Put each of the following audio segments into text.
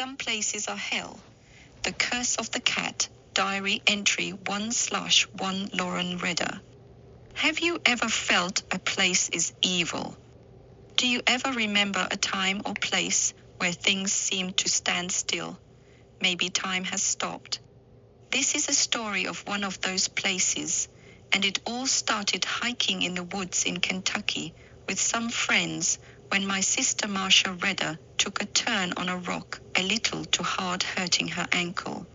Some places are hell. The Curse of the Cat, Diary Entry 1/1 Lauren Redder. Have you ever felt a place is evil? Do you ever remember a time or place where things seem to stand still? Maybe time has stopped. This is a story of one of those places, and it all started hiking in the woods in Kentucky with some friends when my sister Marcia Redder took a turn on a rock a little too hard, hurting her ankle.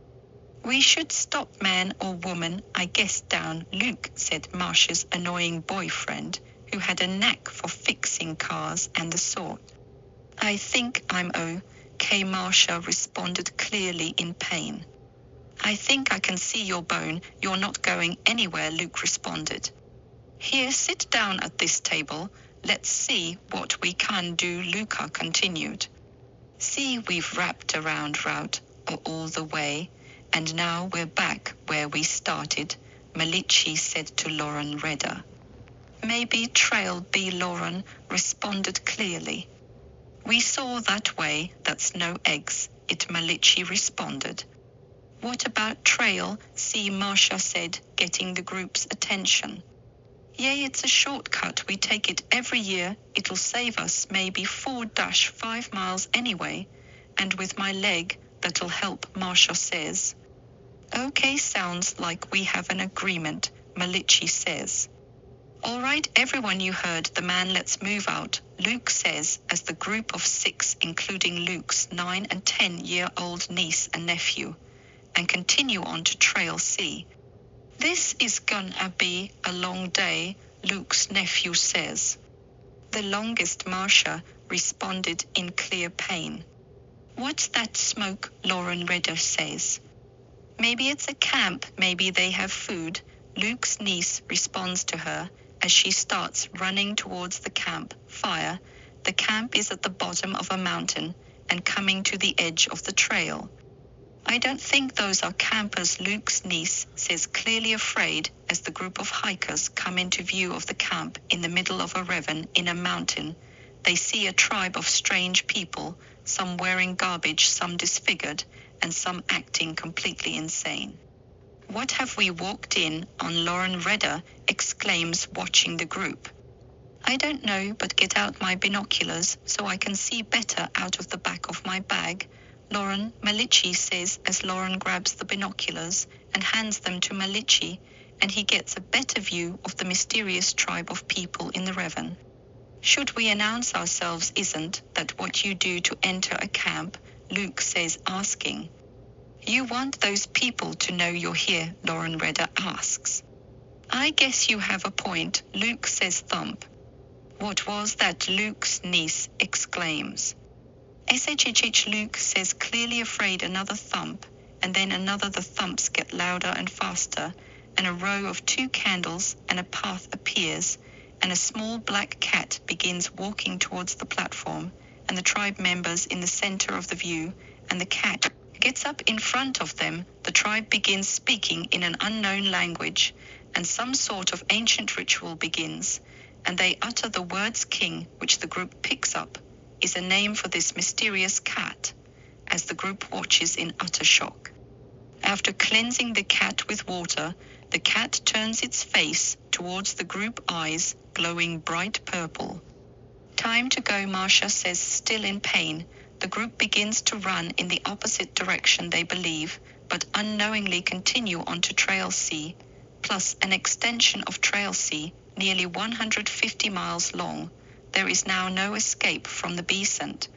"We should stop, man or woman, I guess down, Luke," said Marcia's annoying boyfriend, who had a knack for fixing cars and the sort. "I think I'm okay," Marcia responded, clearly in pain. "I think I can see your bone. You're not going anywhere," Luke responded. "Here, sit down at this table. Let's see what we can do," Luca continued. "See, we've wrapped around route all the way, and now we're back where we started," Malichi said to Lauren Redder. "Maybe Trail B," Lauren responded clearly. "We saw that way, that's no eggs," Malichi responded. "What about Trail C?" Marcia said, getting the group's attention. "Yeah, it's a shortcut. We take it every year. It'll save us maybe 4-5 miles anyway. And with my leg, that'll help," Marcia says. "Okay, sounds like we have an agreement," Malichi says. "All right, everyone, you heard the man, let's move out," Luke says as the group of 6, including Luke's 9 and 10-year-old niece and nephew, and continue on to Trail C. "This is gonna be a long day," Luke's nephew says. "The longest," Marcia responded in clear pain. "What's that smoke?" Lauren Redder says. "Maybe it's a camp, maybe they have food," Luke's niece responds to her as she starts running towards the camp fire. The camp is at the bottom of a mountain and coming to the edge of the trail. "I don't think those are campers," Luke's niece says, clearly afraid, as the group of hikers come into view of the camp in the middle of a ravine in a mountain. They see a tribe of strange people, some wearing garbage, some disfigured, and some acting completely insane. "What have we walked in on?" Lauren Redder exclaims, watching the group. "I don't know, but get out my binoculars so I can see better out of the back of my bag," Lauren, Malichi says as Lauren grabs the binoculars and hands them to Malichi, and he gets a better view of the mysterious tribe of people in the ravine. "Should we announce ourselves? Isn't that what you do to enter a camp?" Luke says, asking. "You want those people to know you're here?" Lauren Redder asks. "I guess you have a point," Luke says, thump. "What was that?" Luke's niece exclaims. "SHHH," Luke says, clearly afraid. Another thump, and then another. The thumps get louder and faster, and a row of 2 candles and a path appears, and a small black cat begins walking towards the platform, and the tribe members in the center of the view, and the cat gets up in front of them. The tribe begins speaking in an unknown language, and some sort of ancient ritual begins, and they utter the words "king," which the group picks up is a name for this mysterious cat, as the group watches in utter shock. After cleansing the cat with water, the cat turns its face towards the group, eyes glowing bright purple. "Time to go," Marcia says, still in pain. The group begins to run in the opposite direction they believe, but unknowingly continue onto Trail C, plus an extension of Trail C, nearly 150 miles long. There is now no escape from the Besant.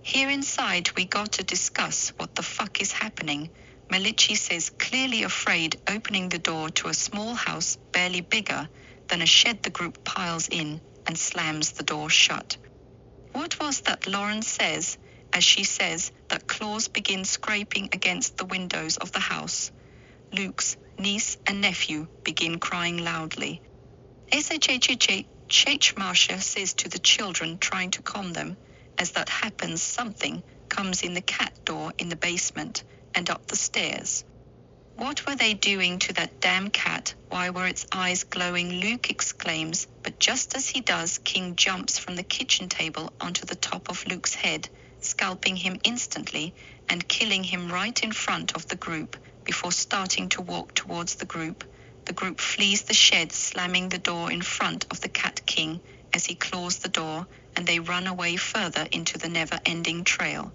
"Here inside we got to discuss what the fuck is happening," Malichi says, clearly afraid, opening the door to a small house barely bigger than a shed. The group piles in and slams the door shut. "What was that?" Lauren says, as she says that claws begin scraping against the windows of the house. Luke's niece and nephew begin crying loudly. "SHHH," Marcia says to the children, trying to calm them. As that happens, something comes in the cat door in the basement and up the stairs. "What were they doing to that damn cat? Why were its eyes glowing?" Luke exclaims, but just as he does, King jumps from the kitchen table onto the top of Luke's head scalping him instantly and killing him right in front of the group before starting to walk towards the group. The group flees the shed, slamming the door in front of the Cat King as he claws the door, and they run away further into the never-ending trail.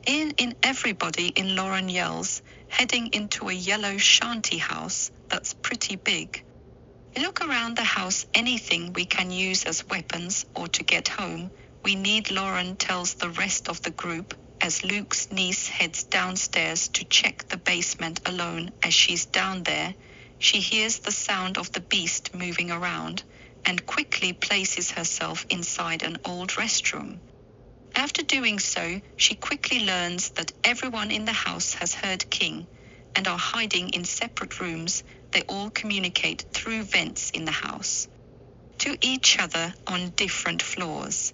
In everybody in Lauren yells, heading into a yellow shanty house that's pretty big. Look around the house, anything we can use as weapons or to get home. We need, Lauren tells the rest of the group as Luke's niece heads downstairs to check the basement alone. As she's down there, she hears the sound of the beast moving around and quickly places herself inside an old restroom. After doing so, she quickly learns that everyone in the house has heard King and are hiding in separate rooms. They all communicate through vents in the house to each other on different floors.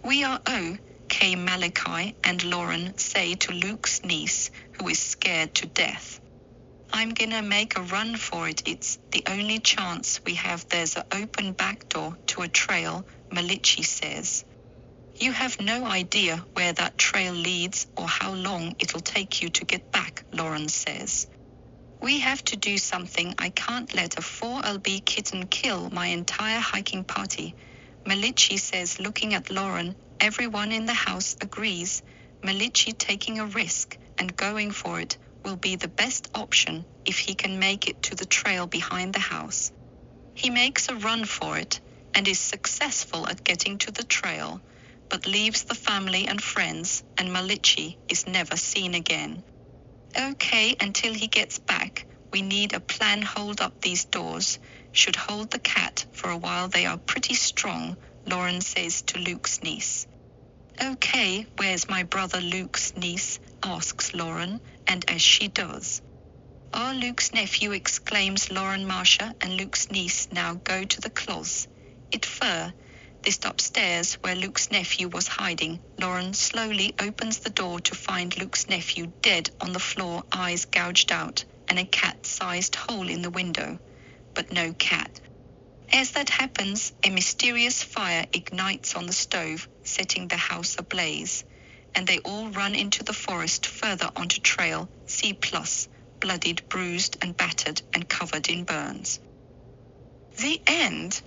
We are okay, Malachi and Lauren say to Luke's niece, who is scared to death. I'm gonna make a run for it. It's the only chance we have. There's an open back door to a trail, Malachi says. You have no idea where that trail leads or how long it'll take you to get back, Lauren says. We have to do something. I can't let a 4LB kitten kill my entire hiking party, Malachi says, looking at Lauren. Everyone in the house agrees. Malachi taking a risk and going for it will be the best option if he can make it to the trail behind the house. He makes a run for it and is successful at getting to the trail, but leaves the family and friends, and Malachi is never seen again. Okay, until he gets back, we need a plan. Hold up these doors. Should hold the cat for a while. They are pretty strong, Lauren says to Luke's niece. Okay, where's my brother? Luke's niece asks Lauren, and as she does. Oh, Luke's nephew, exclaims Lauren. Marcia and Luke's niece now go to the closet. This upstairs where Luke's nephew was hiding. Lauren slowly opens the door to find Luke's nephew dead on the floor, eyes gouged out, and a cat-sized hole in the window, but no cat. As that happens, a mysterious fire ignites on the stove, setting the house ablaze, and they all run into the forest further onto trail C+, bloodied, bruised, and battered, and covered in burns. The end.